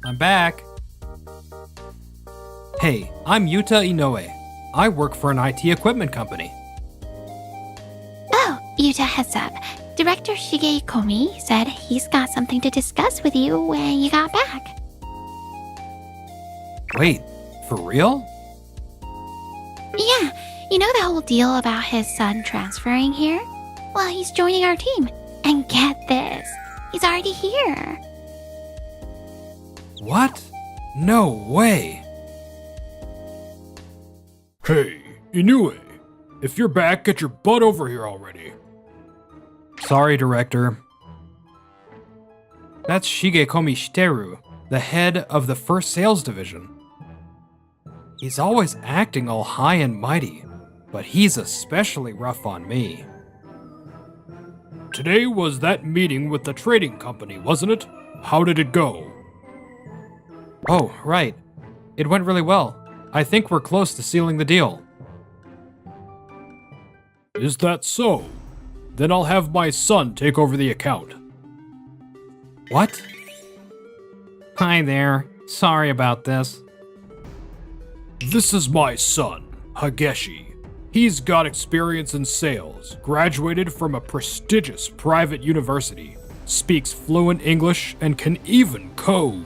I'm back. Hey, I'm Yuta Inoue. I work for an IT equipment company. Oh, Yuta, heads up. Director Shige Komi said he's got something to discuss with you when you got back. Wait, for real? Yeah, you know the whole deal about his son transferring here? Well, he's joining our team. And get this, he's already here. What? No way. Hey, Inoue. If you're back, get your butt over here already. Sorry, Director. That's Shigekomi Shiteru, the head of the first sales division. He's always acting all high and mighty, but he's especially rough on me. Today was that meeting with the trading company, wasn't it? How did it go? Oh, right. It went really well. I think we're close to sealing the deal. Is that so? Then I'll have my son take over the account. What? Hi there. Sorry about this. This is my son, Hageshi. He's got experience in sales, graduated from a prestigious private university, speaks fluent English, and can even code.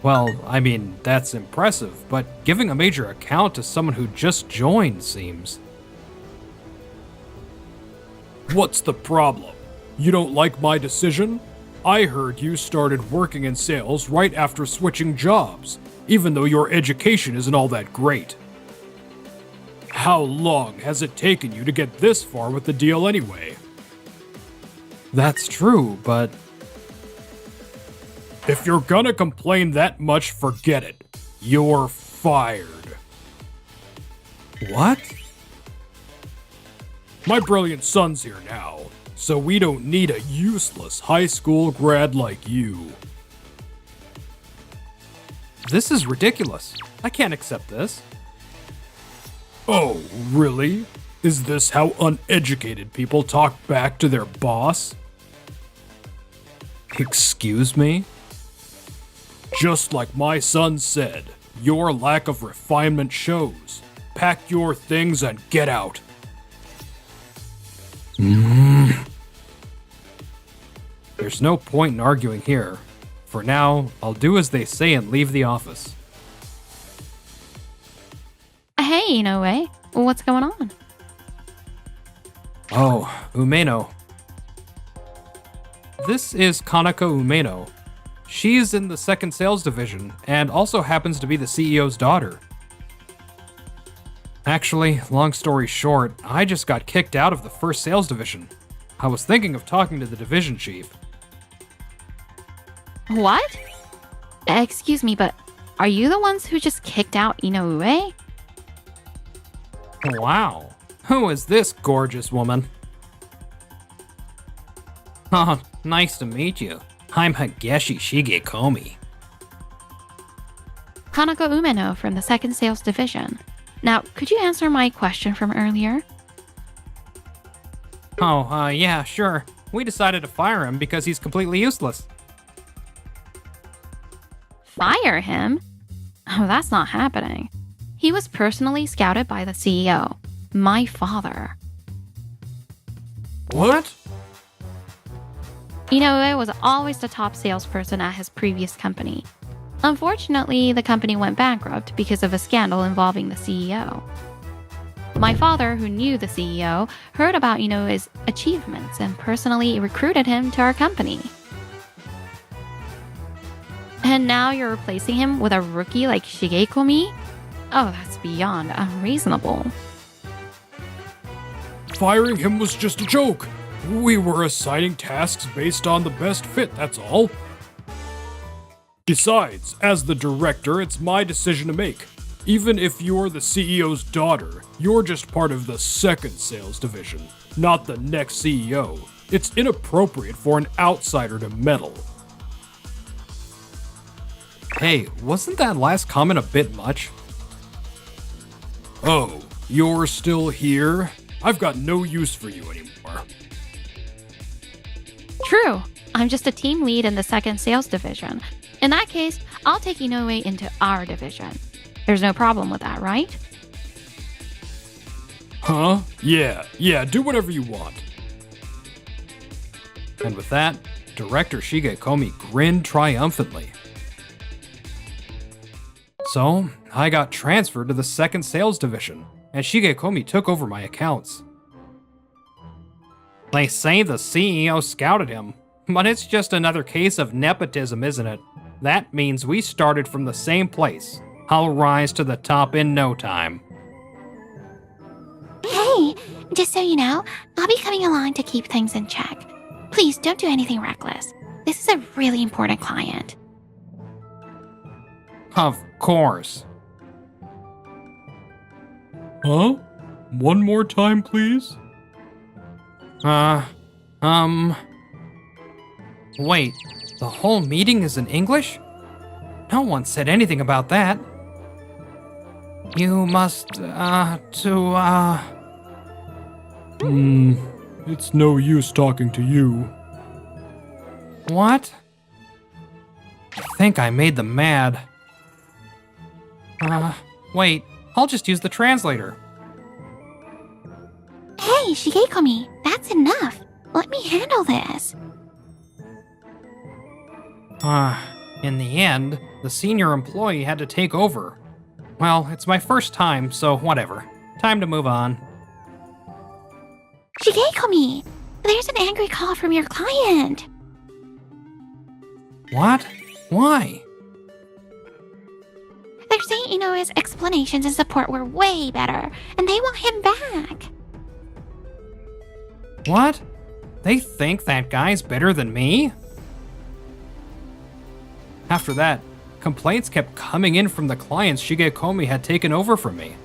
Well, I mean, that's impressive, but giving a major account to someone who just joined seems... What's the problem? You don't like my decision? I heard you started working in sales right after switching jobs, even though your education isn't all that great. How long has it taken you to get this far with the deal anyway? That's true, but... If you're gonna complain that much, forget it. You're fired. What? My brilliant son's here now, so we don't need a useless high school grad like you. This is ridiculous. I can't accept this. Oh, really? Is this how uneducated people talk back to their boss? Excuse me? Just like my son said, your lack of refinement shows. Pack your things and get out. There's no point in arguing here. For now, I'll do as they say and leave the office. Hey, Inoue, what's going on? Oh, Umeno. This is Kanako Umeno. She's in the second sales division and also happens to be the CEO's daughter. Actually, long story short, I just got kicked out of the first sales division. I was thinking of talking to the division chief. What? Excuse me, but are you the ones who just kicked out Inoue? Wow, who is this gorgeous woman? Oh, nice to meet you. I'm Hageshi Shigekomi. Kanako Umeno from the second sales division. Now, could you answer my question from earlier? Oh, yeah, sure. We decided to fire him because he's completely useless. Fire him? Oh, that's not happening. He was personally scouted by the CEO, my father. What? Inoue was always the top salesperson at his previous company. Unfortunately, the company went bankrupt because of a scandal involving the CEO. My father, who knew the CEO, heard about Inoue's achievements and personally recruited him to our company. And now you're replacing him with a rookie like Shigekomi? Oh, that's beyond unreasonable. Firing him was just a joke. We were assigning tasks based on the best fit, that's all. Besides, as the director, it's my decision to make. Even if you're the CEO's daughter, you're just part of the second sales division, not the next CEO. It's inappropriate for an outsider to meddle. Hey, wasn't that last comment a bit much? Oh, you're still here? I've got no use for you anymore. True. I'm just a team lead in the second sales division. In that case, I'll take Inoue into our division. There's no problem with that, right? Huh? Yeah, do whatever you want. And with that, Director Shigekomi grinned triumphantly. So, I got transferred to the second sales division, and Shigekomi took over my accounts. They say the CEO scouted him, but it's just another case of nepotism, isn't it? That means we started from the same place. I'll rise to the top in no time. Hey, just so you know, I'll be coming along to keep things in check. Please don't do anything reckless. This is a really important client. Of course. Huh? One more time, please? Wait, the whole meeting is in English? No one said anything about that. You must, It's no use talking to you. What? I think I made them mad. Wait, I'll just use the translator. Hey, Shigekomi, that's enough. Let me handle this. In the end, the senior employee had to take over. Well, it's my first time, so whatever. Time to move on. Shigekomi, there's an angry call from your client. What? Why? They're saying Inoue's explanations and support were way better, and they want him back. What? They think that guy's better than me? After that, complaints kept coming in from the clients Shigekomi had taken over from me.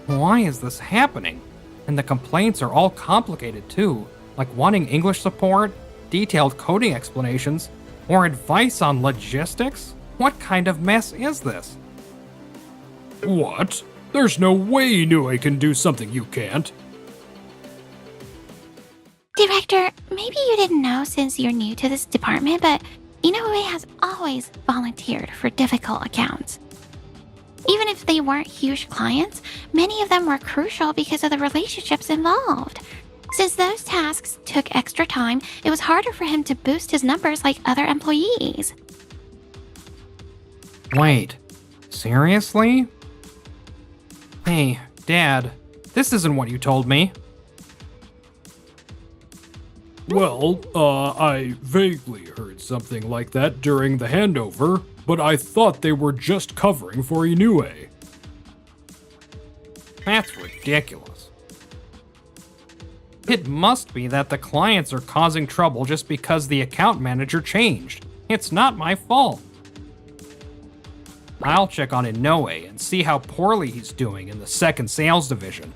Why is this happening? And the complaints are all complicated too, like wanting English support, detailed coding explanations, or advice on logistics? What kind of mess is this? What? There's no way Inoue can do something you can't. Director, maybe you didn't know since you're new to this department, but Inoue has always volunteered for difficult accounts. Even if they weren't huge clients, many of them were crucial because of the relationships involved. Since those tasks took extra time, it was harder for him to boost his numbers like other employees. Wait, seriously? Hey, Dad, this isn't what you told me. Well, I vaguely heard something like that during the handover, but I thought they were just covering for Inoue. That's ridiculous. It must be that the clients are causing trouble just because the account manager changed. It's not my fault. I'll check on Inoue and see how poorly he's doing in the second sales division.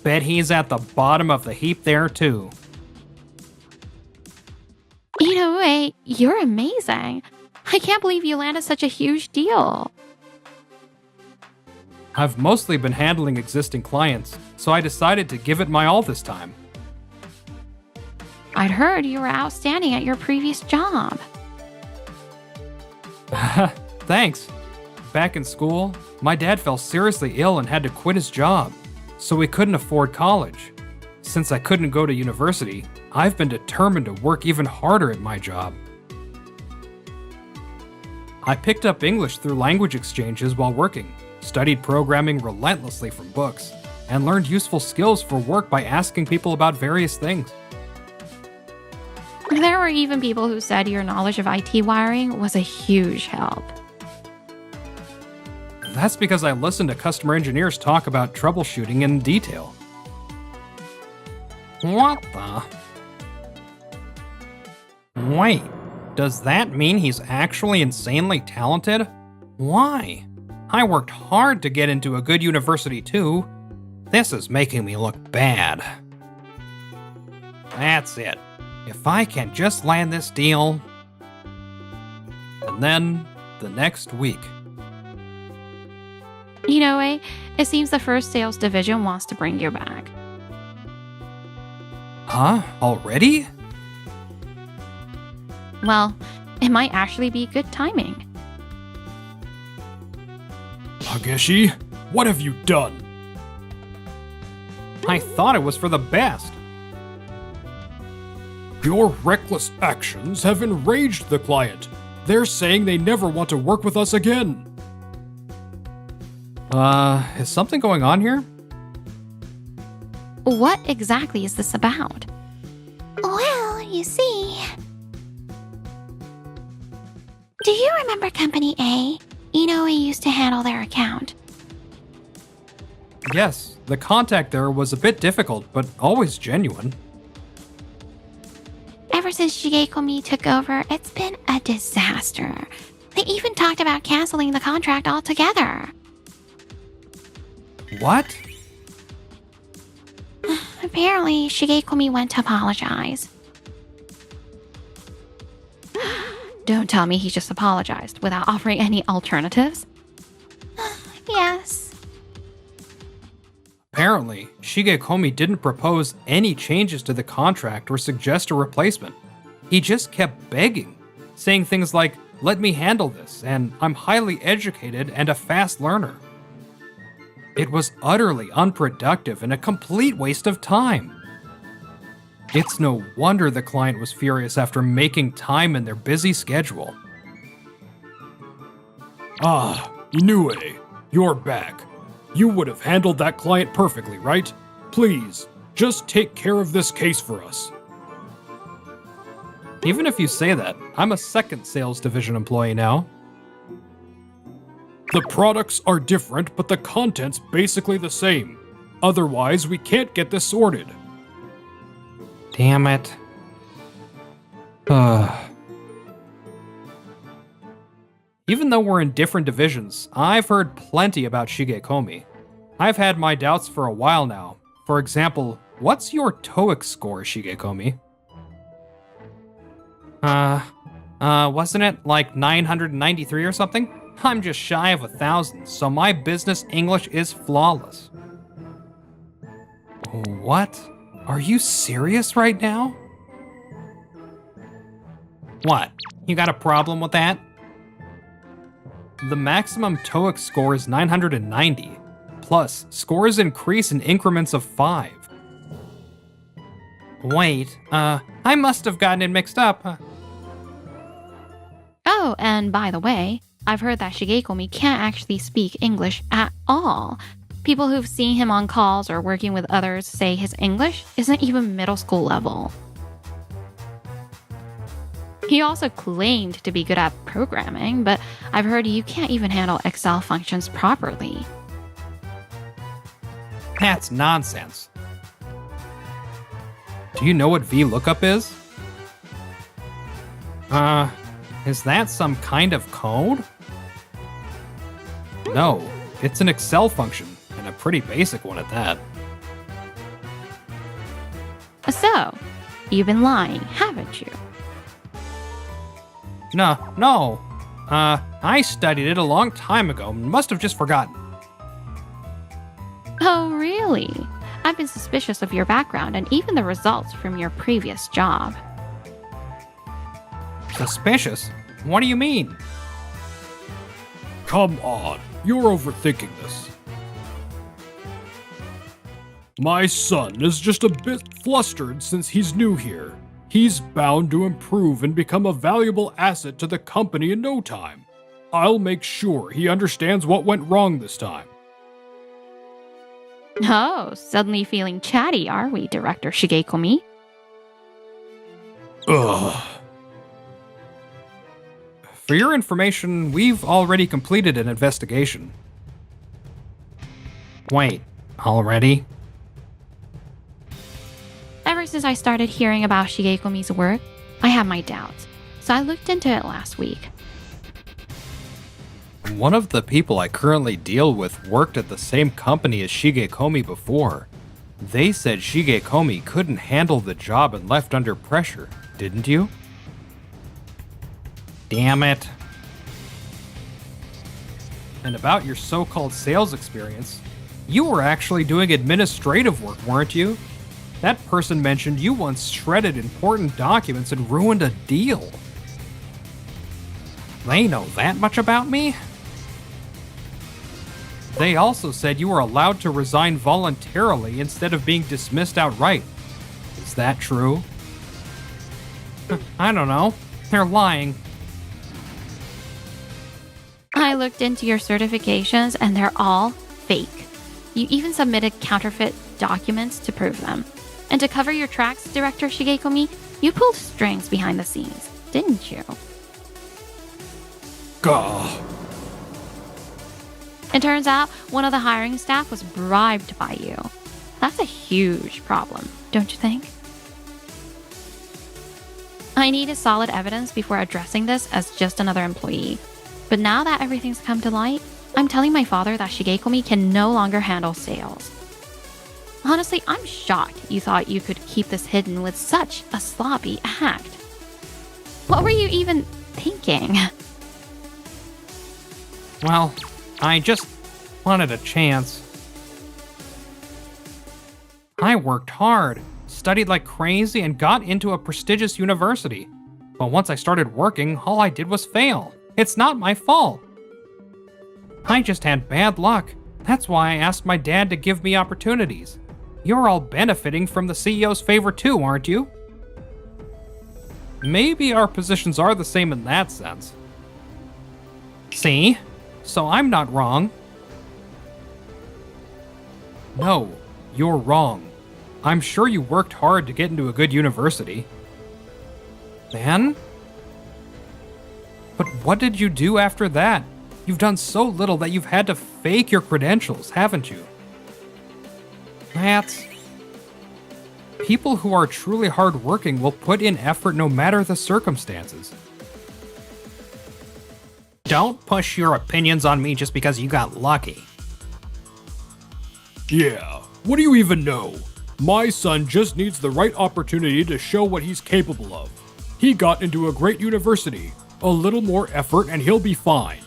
Bet he's at the bottom of the heap there too. Inoue, you're amazing. I can't believe you landed such a huge deal. I've mostly been handling existing clients, so I decided to give it my all this time. I'd heard you were outstanding at your previous job. Thanks. Back in school, my dad fell seriously ill and had to quit his job, so we couldn't afford college. Since I couldn't go to university, I've been determined to work even harder at my job. I picked up English through language exchanges while working, studied programming relentlessly from books, and learned useful skills for work by asking people about various things. There were even people who said your knowledge of IT wiring was a huge help. That's because I listened to customer engineers talk about troubleshooting in detail. What the? Wait, does that mean he's actually insanely talented? Why? I worked hard to get into a good university too. This is making me look bad. That's it. If I can just land this deal. And then, the next week. Inoue, it seems the first sales division wants to bring you back. Huh? Already? Well, it might actually be good timing. Takeshi, what have you done? I thought it was for the best. Your reckless actions have enraged the client. They're saying they never want to work with us again. Is something going on here? What exactly is this about? Well, you see... Do you remember Company A? You know, I used to handle their account. Yes, the contact there was a bit difficult, but always genuine. Ever since Shigekomi took over, it's been a disaster. They even talked about canceling the contract altogether. What? Apparently, Shigekomi went to apologize. Don't tell me he just apologized without offering any alternatives. Yes. Apparently, Shigekomi didn't propose any changes to the contract or suggest a replacement. He just kept begging, saying things like, "Let me handle this," and "I'm highly educated and a fast learner." It was utterly unproductive and a complete waste of time. It's no wonder the client was furious after making time in their busy schedule. Ah, Inoue, you're back. You would have handled that client perfectly, right? Please, just take care of this case for us. Even if you say that, I'm a second sales division employee now. The products are different, but the content's basically the same. Otherwise, we can't get this sorted. Damn it. Even though we're in different divisions, I've heard plenty about Shigekomi. I've had my doubts for a while now. For example, what's your TOEIC score, Shigekomi? Wasn't it like 993 or something? I'm just shy of 1,000, so my business English is flawless. What? Are you serious right now? What? You got a problem with that? The maximum TOEIC score is 990. Plus, scores increase in increments of 5. Wait, I must have gotten it mixed up. Oh, and by the way, I've heard that Shigekomi can't actually speak English at all. People who've seen him on calls or working with others say his English isn't even middle school level. He also claimed to be good at programming, but I've heard you can't even handle Excel functions properly. That's nonsense. Do you know what VLOOKUP is? Is that some kind of code? No, it's an Excel function, and a pretty basic one at that. So, you've been lying, haven't you? No. I studied it a long time ago and must have just forgotten. Oh, really? I've been suspicious of your background and even the results from your previous job. Suspicious? What do you mean? Come on, you're overthinking this. My son is just a bit flustered since he's new here. He's bound to improve and become a valuable asset to the company in no time. I'll make sure he understands what went wrong this time. Oh, suddenly feeling chatty, are we, Director Shigekomi? Ugh. For your information, we've already completed an investigation. Wait, already? Ever since I started hearing about Shigekomi's work, I have my doubts, so I looked into it last week. One of the people I currently deal with worked at the same company as Shigekomi before. They said Shigekomi couldn't handle the job and left under pressure, didn't you? Damn it. And about your so-called sales experience, you were actually doing administrative work, weren't you? That person mentioned you once shredded important documents and ruined a deal. They know that much about me? They also said you were allowed to resign voluntarily instead of being dismissed outright. Is that true? I don't know. They're lying. I looked into your certifications and they're all fake. You even submitted counterfeit documents to prove them. And to cover your tracks, Director Shigekomi, you pulled strings behind the scenes, didn't you? Gah. It turns out one of the hiring staff was bribed by you. That's a huge problem, don't you think? I needed solid evidence before addressing this as just another employee. But now that everything's come to light, I'm telling my father that Shigekomi can no longer handle sales. Honestly, I'm shocked you thought you could keep this hidden with such a sloppy act. What were you even thinking? Well, I just wanted a chance. I worked hard, studied like crazy, and got into a prestigious university. But once I started working, all I did was fail. It's not my fault. I just had bad luck. That's why I asked my dad to give me opportunities. You're all benefiting from the CEO's favor too, aren't you? Maybe our positions are the same in that sense. See? So I'm not wrong. No, you're wrong. I'm sure you worked hard to get into a good university. Then? But what did you do after that? You've done so little that you've had to fake your credentials, haven't you? That's... People who are truly hardworking will put in effort no matter the circumstances. Don't push your opinions on me just because you got lucky. Yeah, what do you even know? My son just needs the right opportunity to show what he's capable of. He got into a great university. A little more effort and he'll be fine.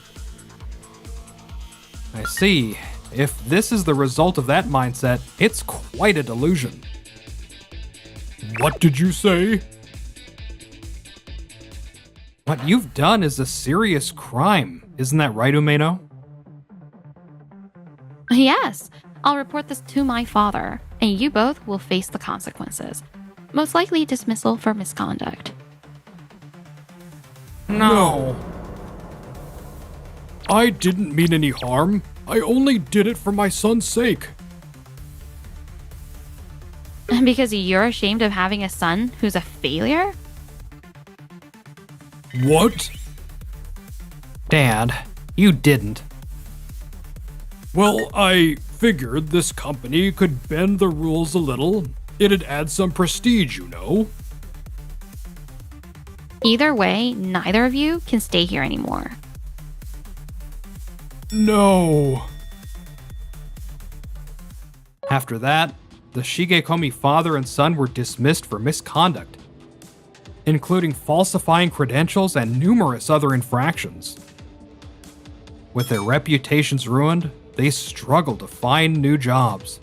I see. If this is the result of that mindset, it's quite a delusion. What did you say? What you've done is a serious crime. Isn't that right, Umeno? Yes, I'll report this to my father, and you both will face the consequences. Most likely dismissal for misconduct. No. I didn't mean any harm. I only did it for my son's sake. Because you're ashamed of having a son who's a failure? What? Dad, you didn't. Well, I figured this company could bend the rules a little. It'd add some prestige, you know. Either way, neither of you can stay here anymore. No. After that, the Shigekomi father and son were dismissed for misconduct, including falsifying credentials and numerous other infractions. With their reputations ruined, they struggled to find new jobs.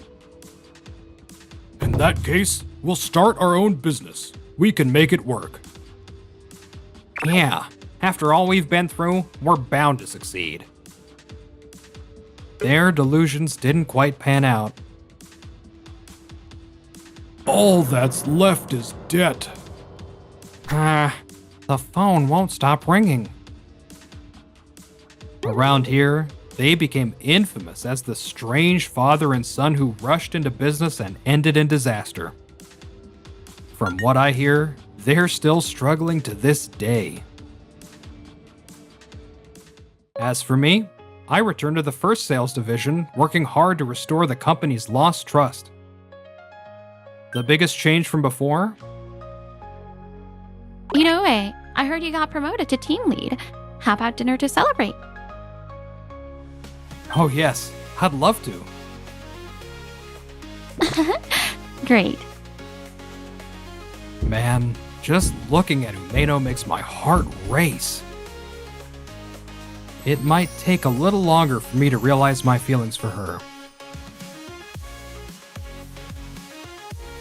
In that case, we'll start our own business. We can make it work. Yeah, after all we've been through, we're bound to succeed. Their delusions didn't quite pan out. All that's left is debt. The phone won't stop ringing. Around here, they became infamous as the strange father and son who rushed into business and ended in disaster. From what I hear, they're still struggling to this day. As for me, I returned to the first sales division, working hard to restore the company's lost trust. The biggest change from before? Inoue, I heard you got promoted to team lead. How about dinner to celebrate? Oh yes, I'd love to. Great. Man, just looking at Umeno makes my heart race. It might take a little longer for me to realize my feelings for her.